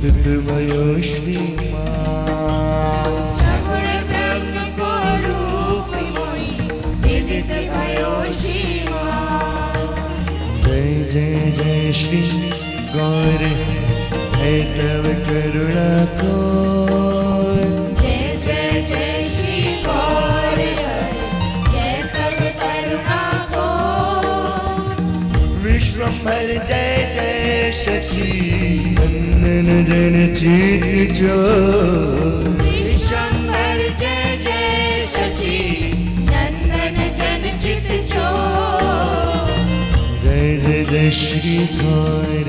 विदित भयो श्रीमान। सगुण ब्रह्म को रूप मोहि विदित भयो श्रीमान। जय जय जय श्री गौर है तव करुणा को। जय जय जय श्री गौर जय तव करुणा को। विश्वंभर जय जय शची नंदन जन चित चोर। विश्वंभर जय जय शची नंदन जन चित चोर। जय जय जय श्री गौर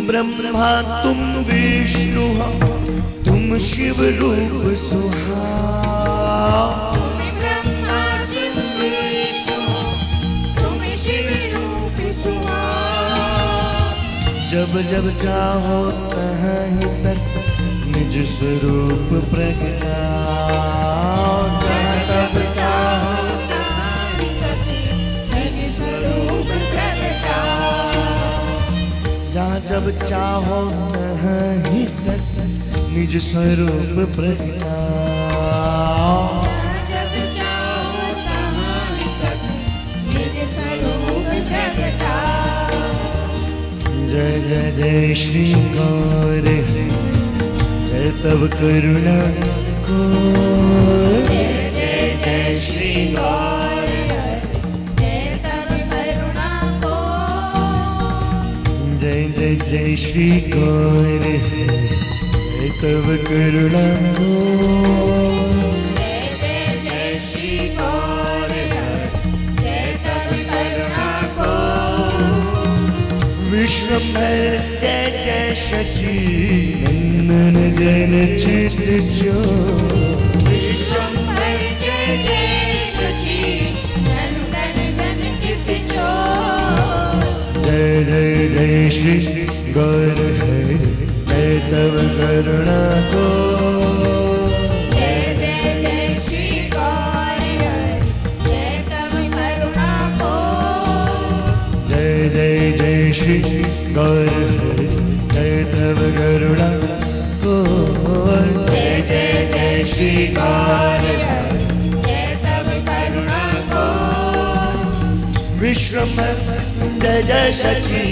ब्रह्मा तुम विष्णु तुम शिव रूप सुहाव। तुम ब्रह्मा तुम विष्णु तुम शिव रूप सुहाव। जब जब चाहो तहाँ ही तस निज स्वरूप प्रगटाओ। जब चाहो तहाँ ही तस निज स्वरूप प्रगटाओ। जहाँ जब चाहो तहाँ ही तस निज स्वरूप प्रगटाओ। जब चाहो तहाँ ही तस निज स्वरूप प्रगटाओ। जय जय जय श्री गौर जय तव करुणा को। जय जय जय श्री गौर जय तव करुणा को। जय जय जय श्री गौर जय तव करुणा को। जय जय जय श्री गौर जय तव करुणा को। विश्वंभर जय जय शची नंदन जन चित चोर। विश्वंभर जय जय शची नंदन जन चित चोर। जय जय जय श्री गौर है जय तव करुणा को। जय जय जय श्री गौर जय तव करुणा को। जय जय जय श्री गौर जय तव करुणा को। जय जय जय श्री गौर जय तव करुणा को। विश्वंभर जय जय शची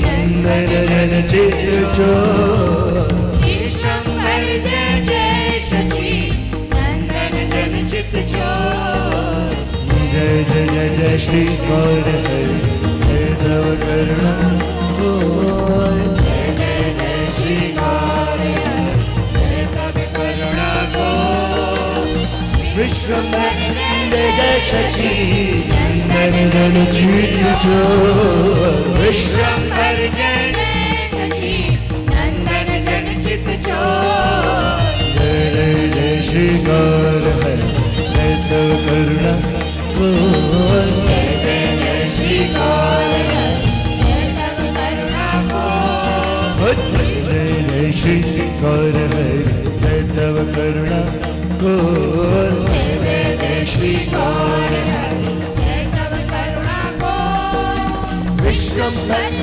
नंदन जन चित चोर। विश्वंभर जय जय शची नंदन जन चित चोर। जय जय जय जय श्री गौर जय तव करुणा को। जय जय जय श्री गौर जय तव करुणा को। विश्वंभर जय जय शची नंदन जन चित चोर। विश्वंभर जय जय शची नंदन जन चित चोर। जय जय जय श्री गौर जय तव करुणा को। जय जय जय श्री गौर विश्वम्भर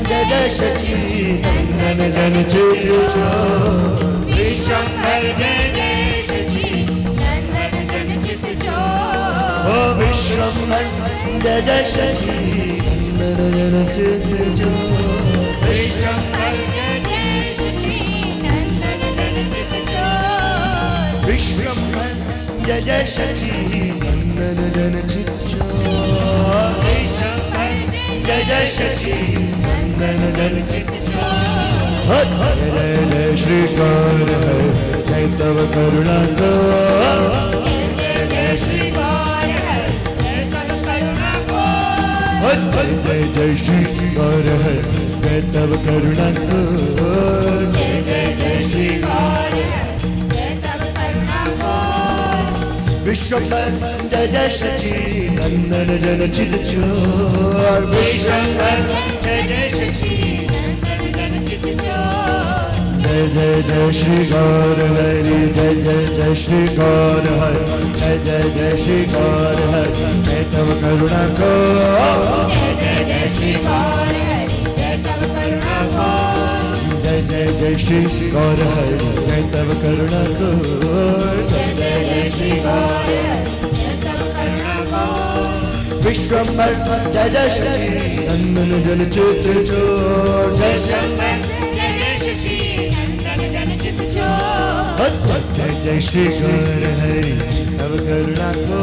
जय जय सची नंदन जन चित चोर विश्वम्भर जय जय सची नंदन जन चित चोर ओ विश्वम्भर जय जय सची नंदन जन चित चोर विश्वम्भर जय जय सची नंदन जन चित चोर विश्वम्भर जय जय सची नंदन जन चित चोर विश्वम्भर जय जय सची नंदन जन चित चोर जय जय जय श्रीकार है जय तव करुणा को जय जय श्रीकार है जय तव करुणा को जय जय जय श्रीकार है जय तव करुणा को जय जय जय श्रीकार है जय तव करुणा को विश्वम्भर जय जय सची नंदन जन चित चोर विश्वम्भर जय जय सची नंदन जन चित चोर जय जय जय श्री गौर हरि जय जय जय श्री गौर हरि जय जय जय श्री गौर हरि जय तव करुणा को जय जय जय श्रीकार है जय तव करुणा को जय जय जय श्री गौर हरि जय तव करुणा को जय जय जय श्रीकार है जय तव करुणा को विश्वम्भर जय जय सची नंदन जन चित चोर जय विश्वम्भर जय जय सची नंदन जन चित चोर जय जय श्री गौर हरि तव करुणा को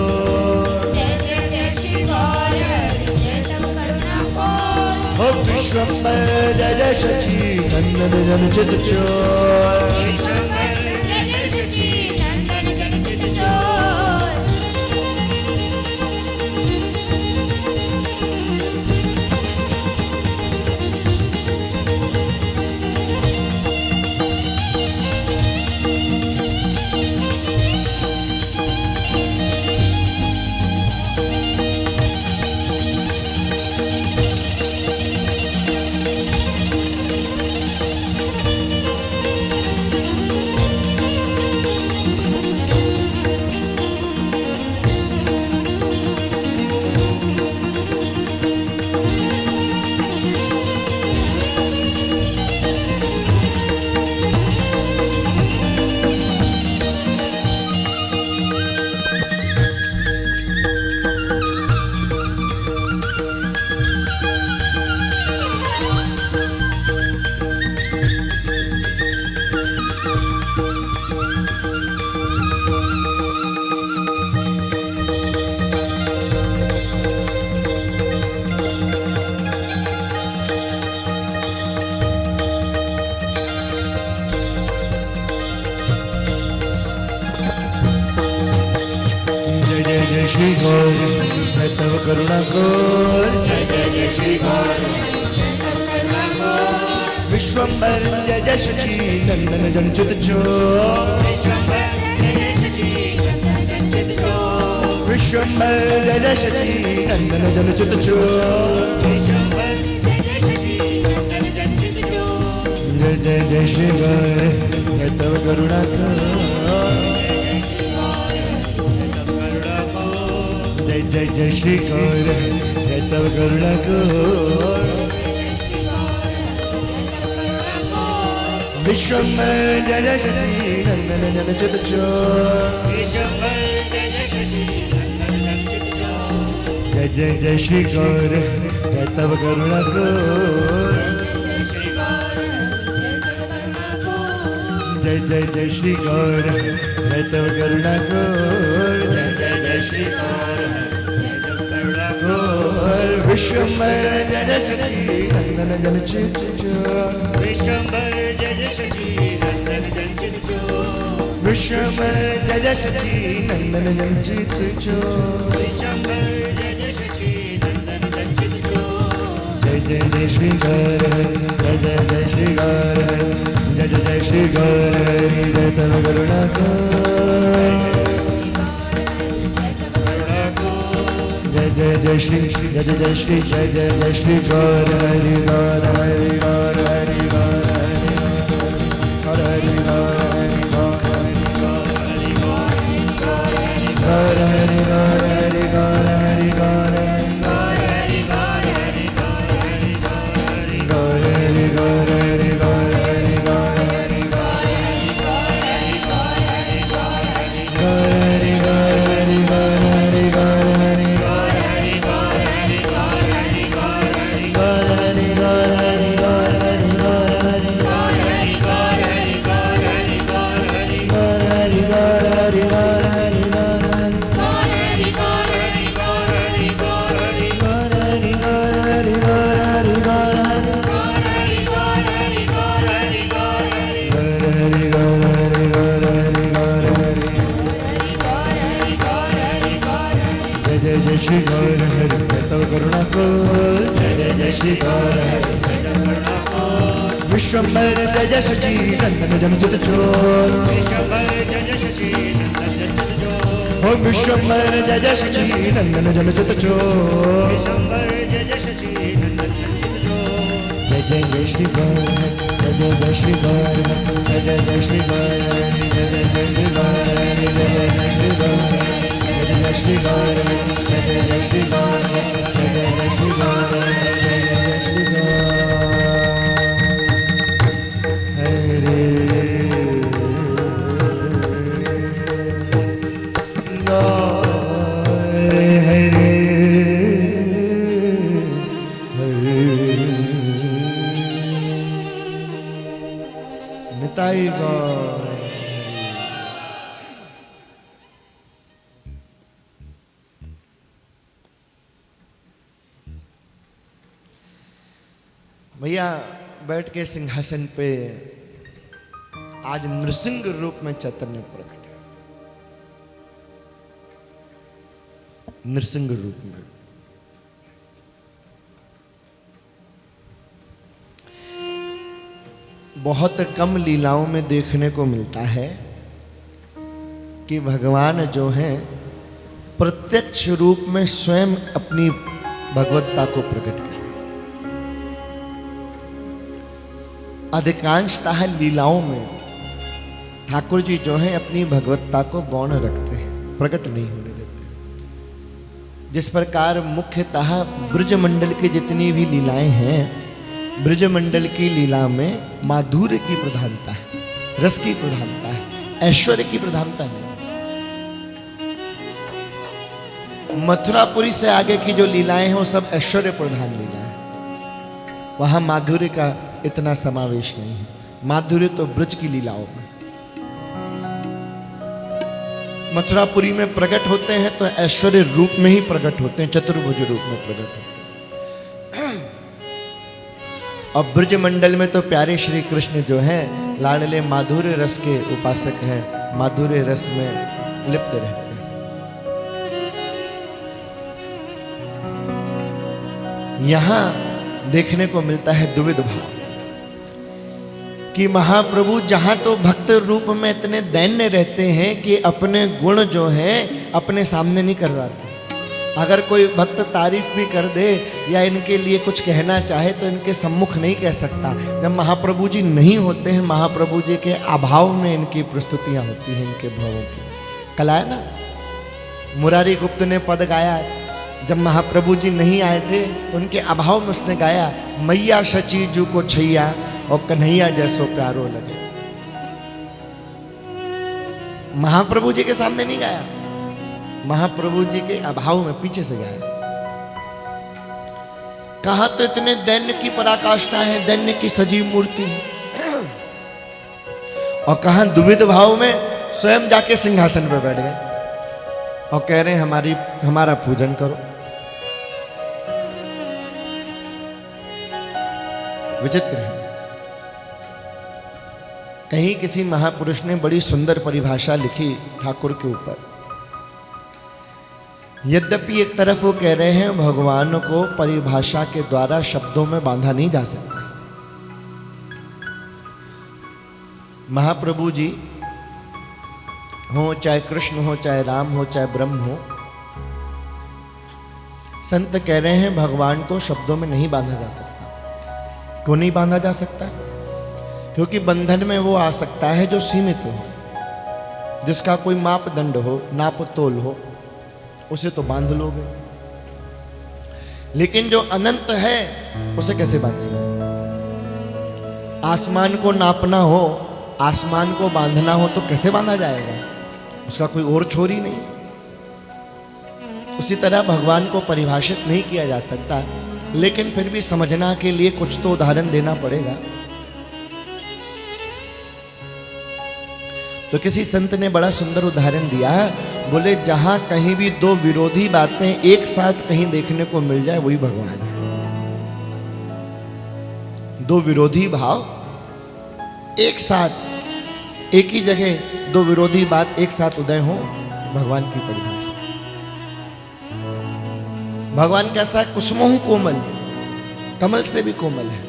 जय जय जय श्रीकार है जय तव करुणा को विश्वम्भर जय जय सची नंदन जन चित चोर विश्वम्भर जय जय सची नंदन जन चित चोर जय जय जय श्री गौर जय तव करुणा को जय जय जय श्रीकार है जय तव करुणा को विश्वम्भर जय जय सची नंदन जन चित चोर विश्वम्भर जय जय सची नंदन जन चित चोर विश्वम्भर जय जय सची नंदन जन चित चोर विश्वम्भर जय जय सची नंदन जन चित चोर जय जय जय श्री गौर जय तव करुणा को जय जय जय श्री गौर जय तव करुणा को विश्वम्भर जय जय सची नंदन जन चित चोर विश्वम्भर जय जय सची नंदन जन चित चोर जय जय जय श्री गौर जय तव करुणा को जय जय जय श्री गौर जय तव करुणा को जय जय जय श्री गौर जय तव करुणा को विश्वम्भर जय जय सची नंदन जन चित चोर विश्वम्भर जय जय सची नंदन जन चित चोर विश्वम्भर जय जय सची नंदन जन चित चोर विश्वम्भर जय जय सची नंदन जन चित चोर जय जय जय श्री गौर जय जय जय श्री गौर जय जय जय श्री गौर जय तव करुणा को जय जय जय श्री जय जय जय श्री जय जय जय श्री गौर हरि गौर हरि गौर हरि गौर हरि हरि गौर हरि गौर हरि गौर हरि गौर हरि गौर हरि गौर हरि गौर चतुर जय जय जय श्री गौर विश्वम्भर जय जय सच्चिदानंद जमचित चोर हो विश्वम्भर जय जय सच्चिदानंद जमचित चोर जय जय जय श्री गौर जय जय जय श्री गौर जय जय जय श्री गौर जय जय जय श्री गौर जय जय जय श्री गौर जय जय श्री गौर जय जय श्री गौर जय जय श्री गौर जय जय श्री गौर हरे हरे हरे निताई गौर भैया बैठ के सिंहासन पे आज नृसिंह रूप में चैतन्य प्रकट है। नृसिंह रूप में बहुत कम लीलाओं में देखने को मिलता है कि भगवान जो हैं प्रत्यक्ष रूप में स्वयं अपनी भगवत्ता को प्रकट करें। अधिकांशतः लीलाओं में ठाकुर जी जो हैं अपनी भगवत्ता को गौण रखते हैं, प्रकट नहीं होने देते। जिस प्रकार मुख्यतः ब्रजमंडल की जितनी भी लीलाएं हैं, ब्रजमंडल की लीला में माधुर्य की प्रधानता है, रस की प्रधानता है, ऐश्वर्य की प्रधानता नहीं। मथुरापुरी से आगे की जो लीलाएं हैं वो सब ऐश्वर्य प्रधान लीला है, वहां माधुर्य का इतना समावेश नहीं है। माधुर्य तो ब्रज की लीलाओं में। मथुरापुरी में प्रकट होते हैं तो ऐश्वर्य रूप में ही प्रकट होते हैं, चतुर्भुज रूप में प्रकट होते हैं। और ब्रजमंडल में तो प्यारे श्री कृष्ण जो हैं लाडले माधुर्य रस के उपासक हैं, माधुर्य रस में लिप्त रहते हैं। यहां देखने को मिलता है द्विविध भाव कि महाप्रभु जहां तो भक्त रूप में इतने दैन्य रहते हैं कि अपने गुण जो हैं अपने सामने नहीं कर जाते। अगर कोई भक्त तारीफ भी कर दे या इनके लिए कुछ कहना चाहे तो इनके सम्मुख नहीं कह सकता। जब महाप्रभु जी नहीं होते हैं, महाप्रभु जी के अभाव में इनकी प्रस्तुतियां होती हैं, इनके भावों की। कल आया ना, मुरारी गुप्त ने पद गाया, जब महाप्रभु जी नहीं आए थे तो उनके अभाव में उसने गाया, मैया शची जू को छैया और कन्हैया जैसो प्यारो लगे। महाप्रभु जी के सामने नहीं गाया, महाप्रभु जी के अभाव में पीछे से गाया। कहा तो इतने दैन्य की पराकाष्ठा है, दैन्य की सजीव मूर्ति है। और कहा द्विविध भाव में स्वयं जाके सिंहासन पर बैठ गए और कह रहे हैं हमारा पूजन करो। विचित्र है। कहीं किसी महापुरुष ने बड़ी सुंदर परिभाषा लिखी ठाकुर के ऊपर। यद्यपि एक तरफ वो कह रहे हैं भगवान को परिभाषा के द्वारा शब्दों में बांधा नहीं जा सकता। महाप्रभु जी हो, चाहे कृष्ण हो, चाहे राम हो, चाहे ब्रह्म हो, संत कह रहे हैं भगवान को शब्दों में नहीं बांधा जा सकता। क्यों नहीं बांधा जा सकता? क्योंकि बंधन में वो आ सकता है जो सीमित हो, जिसका कोई मापदंड हो, नाप तोल हो, उसे तो बांध लोगे। लेकिन जो अनंत है उसे कैसे बांधेगा? आसमान को नापना हो, आसमान को बांधना हो तो कैसे बांधा जाएगा? उसका कोई और छोर ही नहीं। उसी तरह भगवान को परिभाषित नहीं किया जा सकता, लेकिन फिर भी समझना के लिए कुछ तो उदाहरण देना पड़ेगा। तो किसी संत ने बड़ा सुंदर उदाहरण दिया, बोले जहां कहीं भी दो विरोधी बातें एक साथ कहीं देखने को मिल जाए वही भगवान है। दो विरोधी भाव एक साथ, एक ही जगह दो विरोधी बात एक साथ उदय हो, भगवान की परिभाषा। भगवान कैसा है? कुसुमों कोमल, कमल से भी कोमल है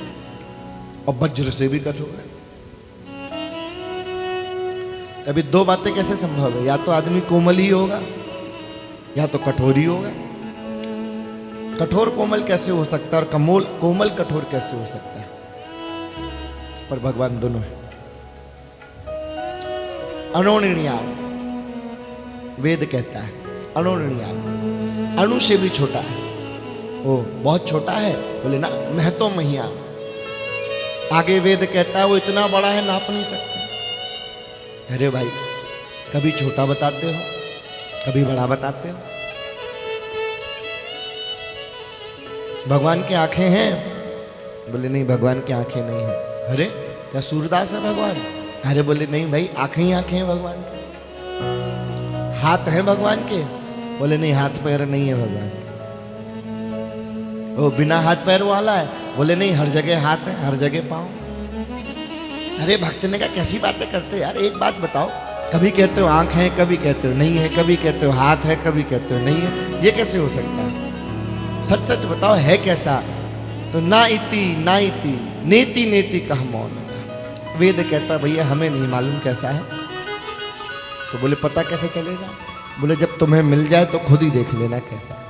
और वज्र से भी कठोर है। अभी दो बातें कैसे संभव है? या तो आदमी कोमल ही होगा या तो कठोर ही होगा। कठोर कोमल कैसे हो सकता है और कोमल कठोर कैसे हो सकता है? पर भगवान दोनों है। अणोरणीयाम, वेद कहता है अणोरणीयाम, अणु से भी छोटा है। ओ बहुत छोटा है, बोले ना महतो महियाम। आगे वेद कहता है वो इतना बड़ा है नाप नहीं सकते। अरे भाई, कभी छोटा बताते हो कभी बड़ा बताते हो। भगवान की आंखें हैं? बोले नहीं, भगवान की आंखें नहीं है। अरे क्या सूरदास है भगवान? अरे बोले नहीं भाई, आंखें ही आंखें हैं भगवान के। हाथ हैं भगवान के? बोले नहीं, हाथ पैर नहीं है भगवान के। वो बिना हाथ पैर वाला है? बोले नहीं, हर जगह हाथ है हर जगह पाँव। अरे भक्त ने कहा कैसी बातें करते हो यार, एक बात बताओ, कभी कहते हो आंख है, कभी कहते हो नहीं है, कभी कहते हो हाथ है, कभी कहते हो नहीं है, ये कैसे हो सकता है? सच सच बताओ है कैसा? तो ना इति नेति नेति कह मौन। वेद कहता भैया हमें नहीं मालूम कैसा है। तो बोले पता कैसे चलेगा? बोले जब तुम्हें मिल जाए तो खुद ही देख लेना कैसा है।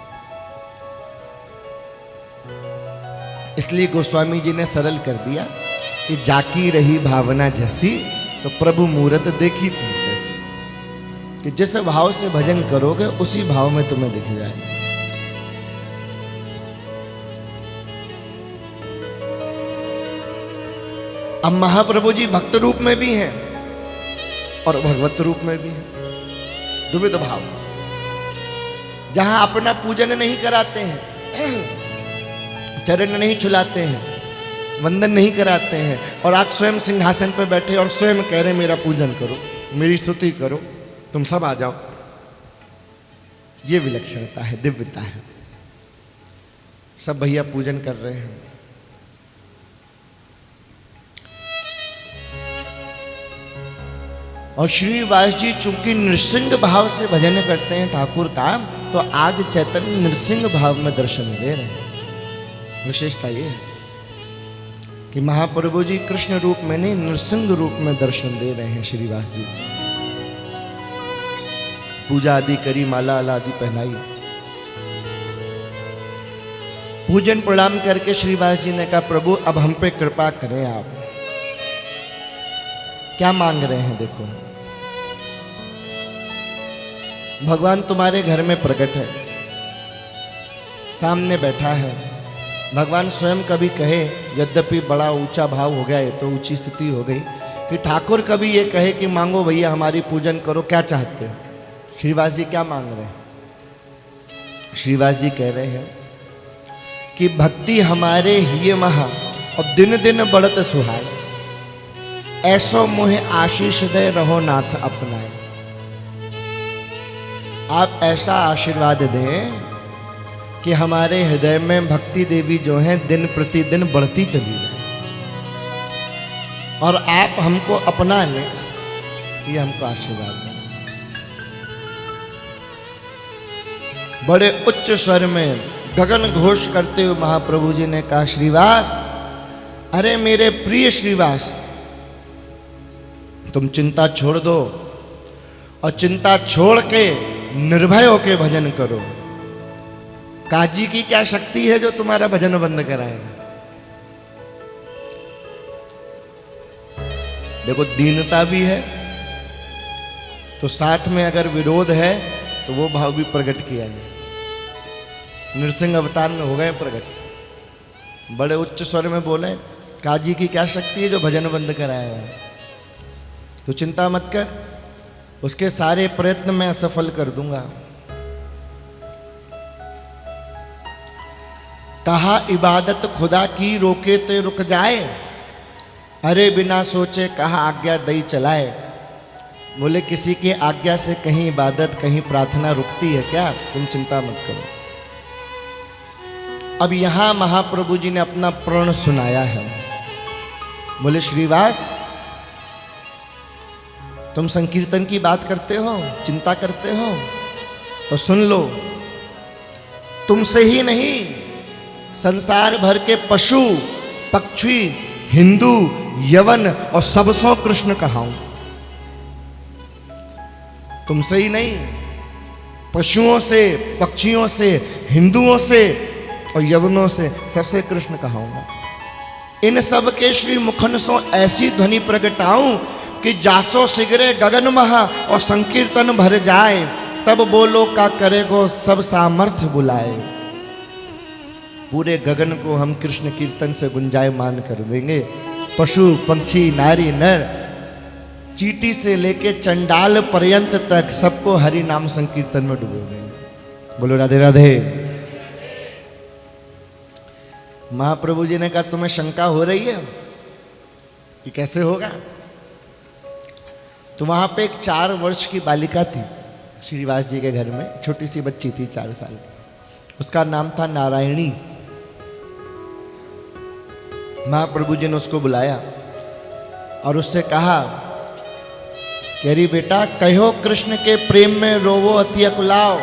इसलिए गोस्वामी जी ने सरल कर दिया कि जाकी रही भावना जैसी तो प्रभु मूरत देखी तुम कैसी। कि जिस भाव से भजन करोगे उसी भाव में तुम्हें दिख जाए। अब महाप्रभु जी भक्त रूप में भी हैं और भगवत रूप में भी हैं। द्विविध भाव। जहां अपना पूजन नहीं कराते हैं, चरण नहीं छुलाते हैं, वंदन नहीं कराते हैं, और आज स्वयं सिंहासन पर बैठे और स्वयं कह रहे मेरा पूजन करो, मेरी स्तुति करो, तुम सब आ जाओ। ये विलक्षणता है, दिव्यता है। सब भैया पूजन कर रहे हैं। और श्री वास जी चूंकि नृसिंह भाव से भजन करते हैं ठाकुर का, तो आज चैतन्य नृसिंह भाव में दर्शन दे रहे हैं। विशेषता ये है कि महाप्रभु जी कृष्ण रूप में नहीं, नृसिंह रूप में दर्शन दे रहे हैं श्रीवास जी। पूजा आदि करी, माला आदि पहनाई, पूजन प्रणाम करके श्रीवास जी ने कहा प्रभु अब हम पे कृपा करें आप। क्या मांग रहे हैं? देखो भगवान तुम्हारे घर में प्रकट है, सामने बैठा है। भगवान स्वयं कभी कहे, यद्यपि बड़ा ऊंचा भाव हो गया, ये तो ऊंची स्थिति हो गई, कि ठाकुर कभी ये कहे कि मांगो भैया हमारी पूजन करो, क्या चाहते हो? श्रीवास जी क्या मांग रहे हैं? श्रीवास जी कह रहे हैं कि भक्ति हमारे हिय महा और दिन दिन बढ़त सुहाय, ऐसो मोहे आशीष दे रहो नाथ अपनाए। आप ऐसा आशीर्वाद दें कि हमारे हृदय में भक्ति देवी जो है दिन प्रतिदिन बढ़ती चली जाए, और आप हमको अपना लें, ये हमको आशीर्वाद दें। बड़े उच्च स्वर में गगन घोष करते हुए महाप्रभु जी ने कहा श्रीवास, अरे मेरे प्रिय श्रीवास, तुम चिंता छोड़ दो और चिंता छोड़ के निर्भय होके भजन करो। काजी की क्या शक्ति है जो तुम्हारा भजन बंद कराएगा? देखो दीनता भी है, तो साथ में अगर विरोध है तो वो भाव भी प्रकट किया गया। नृसिंह अवतार में हो गए प्रकट, बड़े उच्च स्वर में बोले काजी की क्या शक्ति है जो भजन बंद कराएगा? तो चिंता मत कर, उसके सारे प्रयत्न मैं असफल कर दूंगा। कहा इबादत खुदा की रोके तो रुक जाए, अरे बिना सोचे कहा आज्ञा दई चलाए। बोले किसी की आज्ञा से कहीं इबादत कहीं प्रार्थना रुकती है क्या? तुम चिंता मत करो। अब यहां महाप्रभु जी ने अपना प्रण सुनाया है। बोले श्रीवास, तुम संकीर्तन की बात करते हो, चिंता करते हो, तो सुन लो तुमसे ही नहीं, संसार भर के पशु पक्षी हिंदू यवन और सबसों कृष्ण कहाऊं। तुमसे ही नहीं, पशुओं से पक्षियों से हिंदुओं से और यवनों से सबसे कृष्ण कहाऊंगा। इन सब के श्री मुखन सो ऐसी ध्वनि प्रगटाऊं कि जासो सिगरे गगन महा और संकीर्तन भर जाए, तब बोलो का करेगो सब सामर्थ्य बुलाए। पूरे गगन को हम कृष्ण कीर्तन से गुंजायमान कर देंगे। पशु पंछी नारी नर चींटी से लेके चंडाल पर्यंत तक सबको हरि नाम संकीर्तन में डुबो देंगे। बोलो राधे राधे। महाप्रभु जी ने कहा तुम्हें शंका हो रही है कि कैसे होगा? तो वहां पे एक 4 वर्ष की बालिका थी श्रीवास जी के घर में, छोटी सी बच्ची थी 4 साल की, उसका नाम था नारायणी। महाप्रभु जी ने उसको बुलाया और उससे कहा कि अरे बेटा कहो कृष्ण के प्रेम में रोवो अति अकुलाओ,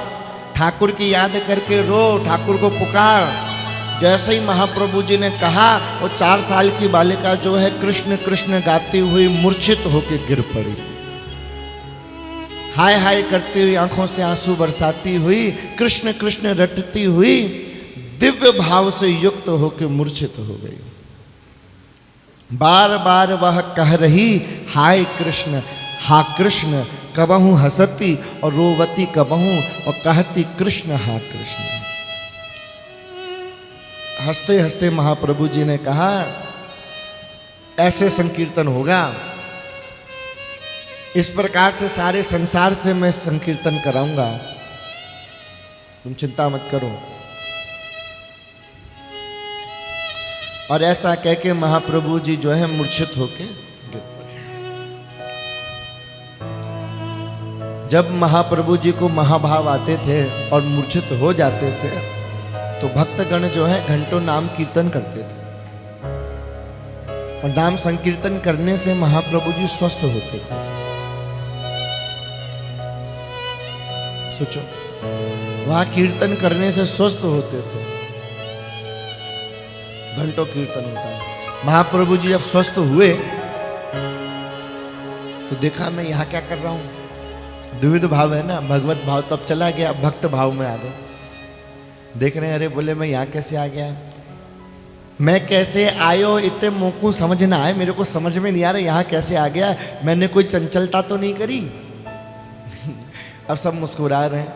ठाकुर की याद करके रो, ठाकुर को पुकार। जैसे ही महाप्रभु जी ने कहा वो 4 साल की बालिका जो है कृष्ण कृष्ण गाती हुई मूर्छित होकर गिर पड़ी। हाय हाय करती हुई आंखों से आंसू बरसाती हुई कृष्ण कृष्ण रटती हुई दिव्य भाव से युक्त होकर मूर्छित हो गई। बार बार वह कह रही हाय कृष्ण हा कृष्ण, कबहू हंसती और रोवती कबहू और कहती कृष्ण हा कृष्ण। हंसते हंसते महाप्रभु जी ने कहा ऐसे संकीर्तन होगा, इस प्रकार से सारे संसार से मैं संकीर्तन कराऊंगा, तुम चिंता मत करो। और ऐसा कह के महाप्रभु जी जो है मूर्छित होके गिर पड़े। जब महाप्रभु जी को महाभाव आते थे और मूर्छित हो जाते थे तो भक्तगण जो है घंटों नाम कीर्तन करते थे, और नाम संकीर्तन करने से महाप्रभु जी स्वस्थ होते थे। सोचो, वहां कीर्तन करने से स्वस्थ होते थे, घंटों कीर्तन होता है। महाप्रभु जी जब स्वस्थ हुए तो देखा मैं यहाँ क्या कर रहा हूँ, द्विविध भाव है ना, भगवत भाव तब चला गया, भक्त भाव में आ गए। देख रहे हैं, अरे बोले मैं यहाँ कैसे आ गया, मैं कैसे आयो, इतने मोकू समझ ना आए, मेरे को समझ में नहीं आ रहा यहाँ कैसे आ गया, मैंने कोई चंचलता तो नहीं करी। अब सब मुस्कुरा रहे हैं,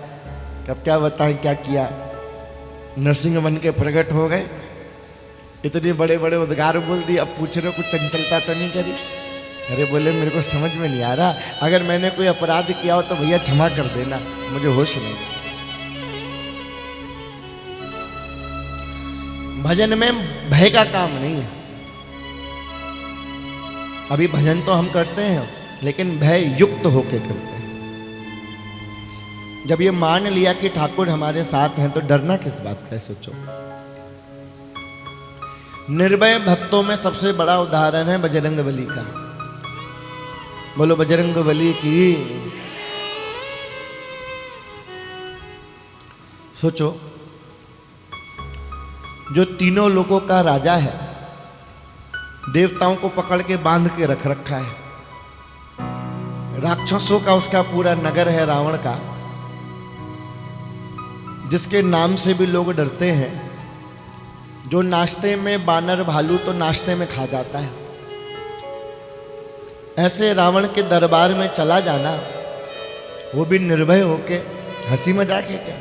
कब क्या बताएं क्या किया, नरसिंह बन के प्रकट हो गए, इतने बड़े बड़े उद्गार बोल दिए, अब पूछ रहे हो कुछ चंचलता तो नहीं करी। अरे बोले मेरे को समझ में नहीं आ रहा, अगर मैंने कोई अपराध किया हो तो भैया क्षमा कर देना, मुझे होश नहीं। भजन में भय का काम नहीं है। अभी भजन तो हम करते हैं लेकिन भय युक्त होके करते हैं। जब ये मान लिया कि ठाकुर हमारे साथ हैं तो डरना किस बात का है, सोचो। निर्भय भक्तों में सबसे बड़ा उदाहरण है बजरंगबली का। बोलो बजरंगबली की। सोचो, जो तीनों लोगों का राजा है, देवताओं को पकड़ के बांध के रख रखा है, राक्षसों का उसका पूरा नगर है रावण का, जिसके नाम से भी लोग डरते हैं, जो नाश्ते में बानर भालू तो नाश्ते में खा जाता है, ऐसे रावण के दरबार में चला जाना, वो भी निर्भय होके, हंसी मजाक है क्या?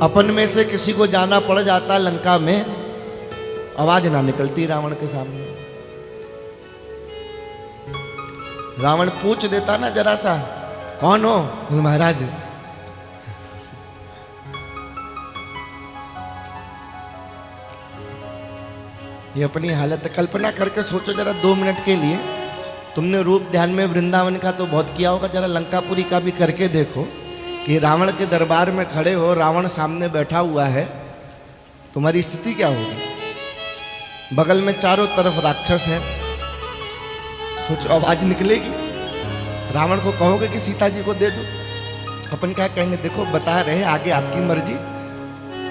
अपन में से किसी को जाना पड़ जाता लंका में, आवाज ना निकलती रावण के सामने। रावण पूछ देता ना जरा सा, कौन हो? महाराज। ये अपनी हालत कल्पना करके सोचो जरा 2 मिनट के लिए। तुमने रूप ध्यान में वृंदावन का तो बहुत किया होगा, जरा लंकापुरी का भी करके देखो कि रावण के दरबार में खड़े हो, रावण सामने बैठा हुआ है, तुम्हारी स्थिति क्या होगी? बगल में चारों तरफ राक्षस हैं, सोचो आवाज निकलेगी। रावण को कहोगे कि सीता जी को दे दो, अपन क्या कहेंगे? देखो बता रहे हैं, आगे आपकी मर्जी,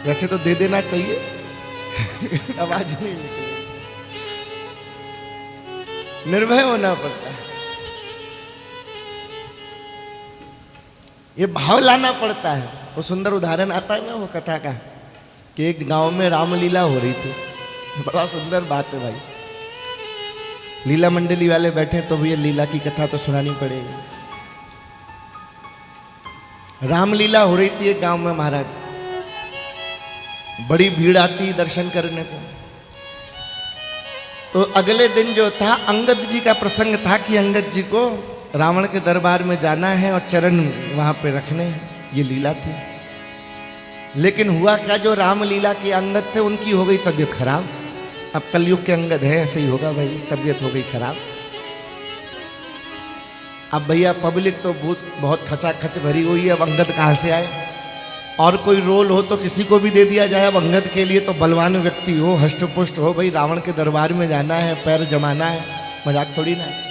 वैसे तो दे देना चाहिए, आवाज नहीं निकलेगी। निर्भय होना पड़ता है, ये भाव लाना पड़ता है। वो सुंदर उदाहरण आता है ना वो कथा का, कि एक गांव में रामलीला हो रही थी। बड़ा सुंदर बात है भाई, लीला मंडली वाले बैठे तो भी ये लीला की कथा तो सुनानी पड़ेगी। रामलीला हो रही थी एक गांव में महाराज, बड़ी भीड़ आती दर्शन करने को। तो अगले दिन जो था अंगद जी का प्रसंग था कि अंगद जी को रावण के दरबार में जाना है और चरण वहां पे रखने हैं, ये लीला थी। लेकिन हुआ क्या, जो रामलीला के अंगद थे उनकी हो गई तबीयत खराब। अब कलयुग के अंगद है, ऐसे ही होगा भाई, तबीयत हो गई खराब। अब भैया पब्लिक तो बहुत खचाखच भरी हुई है, अब अंगद कहाँ से आए? और कोई रोल हो तो किसी को भी दे दिया जाए। अब अंगद के लिए तो बलवान व्यक्ति हो, हष्ट पुष्ट हो, भाई रावण के दरबार में जाना है, पैर जमाना है, मजाक थोड़ी ना है।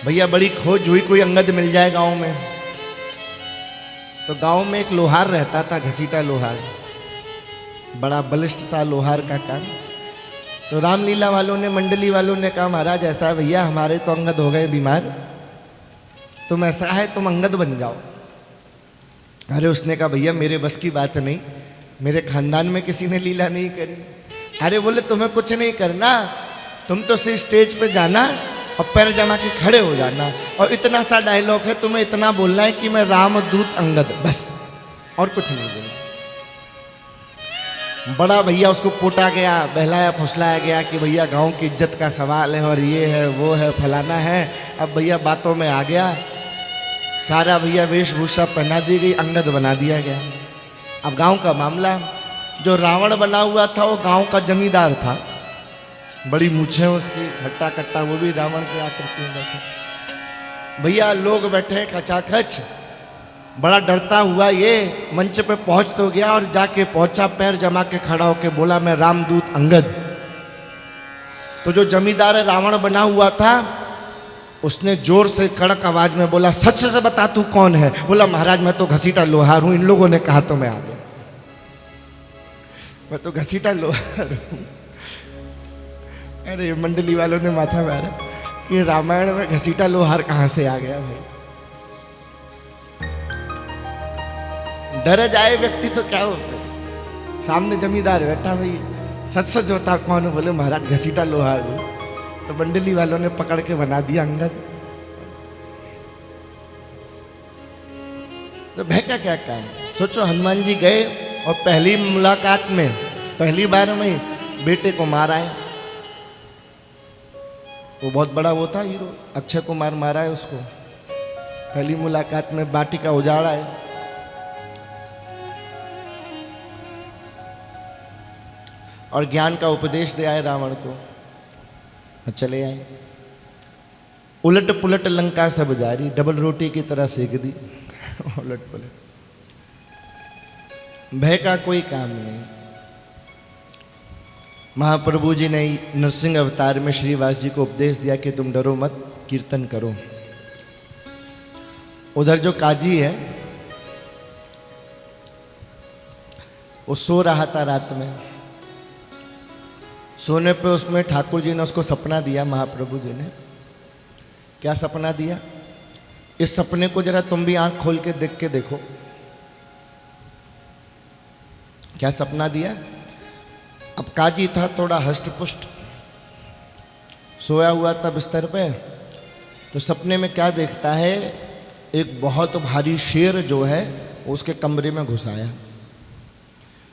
भैया बड़ी खोज हुई, कोई अंगद मिल जाए गांव में। तो गांव में एक लोहार रहता था, घसीटा लोहार, बड़ा बलिष्ठ था लोहार का काम। तो रामलीला वालों ने, मंडली वालों ने कहा महाराज ऐसा है भैया, हमारे तो अंगद हो गए बीमार, तुम ऐसा है तुम अंगद बन जाओ। अरे उसने कहा भैया मेरे बस की बात नहीं, मेरे खानदान में किसी ने लीला नहीं करी। अरे बोले तुम्हें कुछ नहीं करना, तुम तो सिर्फ स्टेज पे जाना और पैर जमा के खड़े हो जाना, और इतना सा डायलॉग है, तुम्हें इतना बोलना है कि मैं रामदूत अंगद, बस, और कुछ नहीं बोलना। बड़ा भैया उसको पोटा गया, बहलाया फुसलाया गया कि भैया गांव की इज्जत का सवाल है और ये है वो है फलाना है। अब भैया बातों में आ गया, सारा भैया वेशभूषा पहना दी गई, अंगद बना दिया गया। अब गांव का मामला, जो रावण बना हुआ था वो गांव का जमींदार था, बड़ी मूछें उसकी, हट्टा कट्टा, वो भी रावण की आकृति में बैठा। भैया लोग बैठे खचाखच, बड़ा डरता हुआ ये मंच पे पहुंच तो गया और जाके पहुंचा, पैर जमा के खड़ा होके बोला मैं रामदूत अंगद। तो जो जमींदार रावण बना हुआ था उसने जोर से कड़क आवाज में बोला सच से बता तू कौन है? बोला महाराज मैं तो घसीटा लोहार हूं, इन लोगों ने कहा तो मैं आ गया, मैं तो घसीटा लोहार हूं। अरे मंडली वालों ने माथा मारा कि रामायण में घसीटा लोहार कहां से आ गया भाई। डर जाए व्यक्ति तो क्या होता है, सामने जमींदार बैठा, भाई सच सच होता कौन? बोले महाराज घसीटा लोहार हूं। तो मंडली वालों ने पकड़ के बना दिया अंगद। तो भय का क्या काम? सोचो हनुमान जी गए और पहली मुलाकात में, पहली बार में बेटे को मारा है। वो बहुत बड़ा वो था हीरो, अक्षय कुमार मारा है उसको पहली मुलाकात में, बाटिका उजाड़ा है। और ज्ञान का उपदेश दे आए रावण को, चले आए। उलट पुलट लंका सब जारी, डबल रोटी की तरह सेक दी। उलट पुलट, भय का कोई काम नहीं। महाप्रभु जी ने नरसिंह अवतार में श्रीवास जी को उपदेश दिया कि तुम डरो मत, कीर्तन करो। उधर जो काजी है वो सो रहा था रात में, सोने पे उसमें ठाकुर जी ने उसको सपना दिया, महाप्रभु जी ने। क्या सपना दिया? इस सपने को जरा तुम भी आंख खोल के देख के देखो। क्या सपना दिया? अब काजी था थोड़ा हष्ट पुष्ट, सोया हुआ था बिस्तर पे, तो सपने में क्या देखता है, एक बहुत भारी शेर जो है उसके कमरे में घुस आया।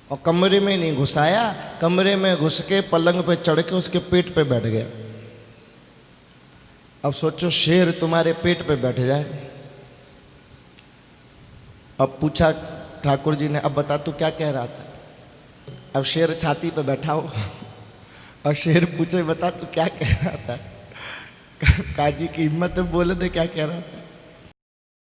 और कमरे में नहीं घुसाया, कमरे में घुस के पलंग पे चढ़ के उसके पेट पे बैठ गया। अब सोचो शेर तुम्हारे पेट पे बैठ जाए। अब पूछा ठाकुर जी ने, अब बता तू क्या कह रहा था? अब शेर छाती पे बैठा हो और शेर पूछे बता तू क्या कह रहा था? काजी की हिम्मत है, बोले दे क्या कह रहा था?